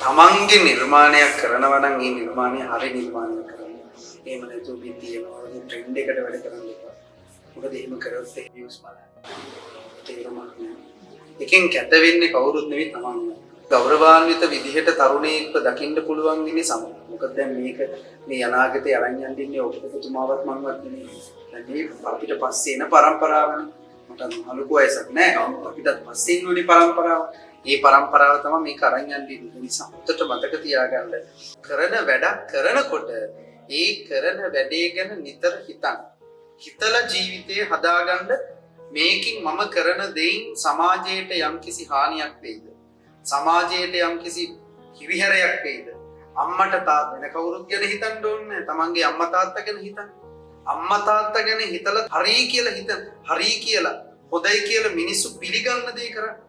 තමන්ගේ නිර්මාණයක් කරනවා නම් ඒ නිර්මාණය හරි නිර්මාණයක් කරන්න. එහෙම නැතුව පිටියනවා වගේ ට්‍රෙන්ඩ් එකට වැඩ කරන්න එපා. මොකද එහෙම කරොත් ඒ views බලන්න. තේරුමක් නෑ. එකෙන් කැත වෙන්නේ කවුරුත් නෙවෙයි තමන්ම. ගෞරවාන්විත විදිහට තරුණයෙක්ව දකින්න පුළුවන් ඉන්නේ සම. මොකද දැන් මේක මේ අනාගතේ අරන් යන්න ඉන්නේ ඔබතුමාවත් මමවත් නෙවෙයි. දැන් මේ අපිට පස්සේ එන પરම්පරාවනේ. මට අලුකු වයසක් නෑ. අපිටත් පස්සේ ඉන්න ඕනේ પરම්පරාව. මේ પરම්පරාව තමයි මේක අරන් යන්න ඉන්නේ. නිසා උත්තර මතක තියාගන්න. කරන වැඩක් කරනකොට ඒ කරන වැඩේ ගැන නිතර හිතන්න. හිතලා ජීවිතේ හදාගන්න. මේකින් මම කරන දෙයින් සමාජයට යම්කිසි හානියක් වෙයිද? සමාජයට යම්කිසි හිරිහැරයක් වෙයිද? අම්මට තාත්තා වෙන කවුරුත් ගැන හිතන්න ඕනේ නැහැ. තමන්ගේ අම්මා තාත්තා ගැන හිතන්න. අම්මා තාත්තා ගැන හිතලා හරි කියලා හොඳයි කියලා මිනිස්සු පිළිගන්න දේ කරන්න.